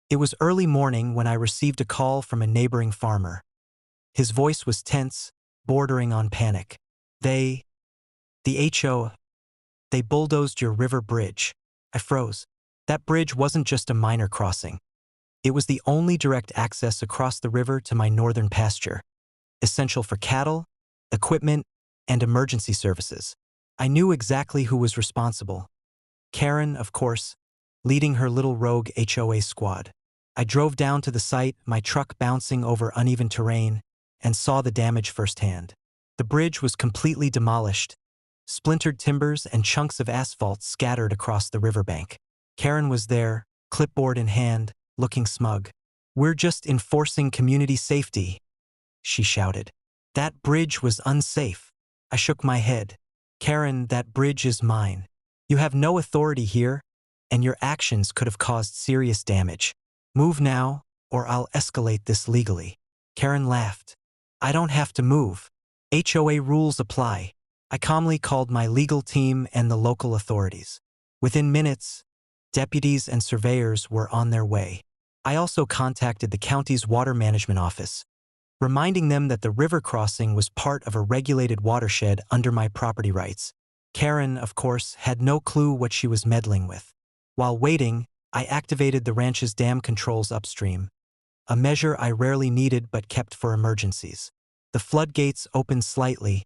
It was early morning when I received a call from a neighboring farmer. His voice was tense, bordering on panic. The HO, they bulldozed your river bridge. I froze. That bridge wasn't just a minor crossing. It was the only direct access across the river to my northern pasture, essential for cattle, equipment, and emergency services. I knew exactly who was responsible. Karen, of course, leading her little rogue HOA squad. I drove down to the site, my truck bouncing over uneven terrain, and saw the damage firsthand. The bridge was completely demolished, splintered timbers and chunks of asphalt scattered across the riverbank. Karen was there, clipboard in hand, looking smug. "We're just enforcing community safety," she shouted. "That bridge was unsafe." I shook my head. "Karen, that bridge is mine. You have no authority here, and your actions could have caused serious damage. Move now, or I'll escalate this legally." Karen laughed. "I don't have to move. HOA rules apply." I calmly called my legal team and the local authorities. Within minutes, deputies and surveyors were on their way. I also contacted the county's water management office, reminding them that the river crossing was part of a regulated watershed under my property rights. Karen, of course, had no clue what she was meddling with. While waiting, I activated the ranch's dam controls upstream, a measure I rarely needed but kept for emergencies. The floodgates opened slightly,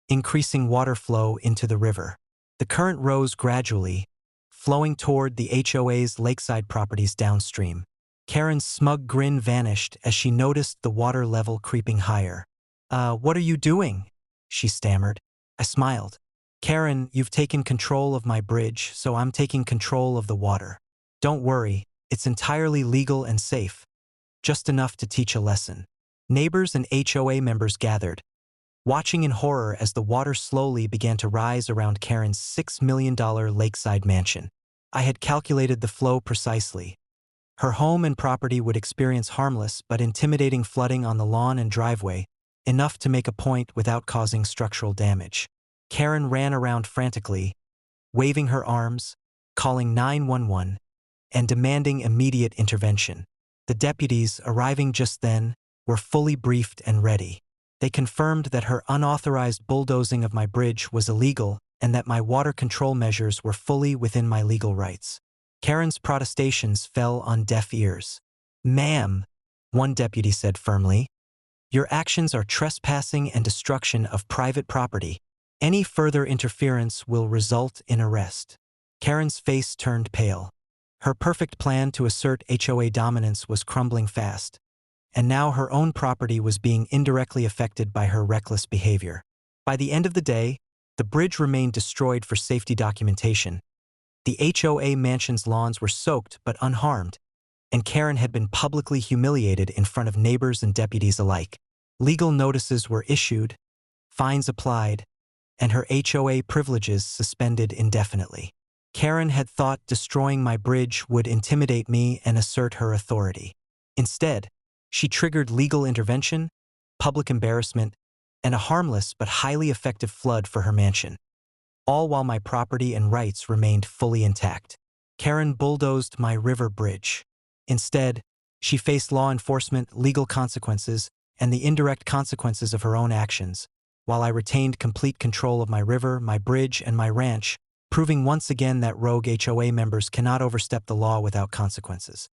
increasing water flow into the river. The current rose gradually, flowing toward the HOA's Lakeside properties downstream. Karen's smug grin vanished as she noticed the water level creeping higher. What are you doing?" she stammered. I smiled. "Karen, you've taken control of my bridge, so I'm taking control of the water. Don't worry, it's entirely legal and safe, just enough to teach a lesson." Neighbors and HOA members gathered, watching in horror as the water slowly began to rise around Karen's $6 million lakeside mansion. I had calculated the flow precisely. Her home and property would experience harmless but intimidating flooding on the lawn and driveway, enough to make a point without causing structural damage. Karen ran around frantically, waving her arms, calling 911, and demanding immediate intervention. The deputies, arriving just then, were fully briefed and ready. They confirmed that her unauthorized bulldozing of my bridge was illegal and that my water control measures were fully within my legal rights. Karen's protestations fell on deaf ears. "Ma'am," one deputy said firmly, "your actions are trespassing and destruction of private property. Any further interference will result in arrest." Karen's face turned pale. Her perfect plan to assert HOA dominance was crumbling fast, and now her own property was being indirectly affected by her reckless behavior. By the end of the day, the bridge remained destroyed for safety documentation. The HOA mansion's lawns were soaked but unharmed, and Karen had been publicly humiliated in front of neighbors and deputies alike. Legal notices were issued, fines applied, and her HOA privileges suspended indefinitely. Karen had thought destroying my bridge would intimidate me and assert her authority. Instead, she triggered legal intervention, public embarrassment, and a harmless but highly effective flood for her mansion, all while my property and rights remained fully intact. Karen bulldozed my river bridge. Instead, she faced law enforcement, legal consequences, and the indirect consequences of her own actions, while I retained complete control of my river, my bridge, and my ranch, proving once again that rogue HOA members cannot overstep the law without consequences.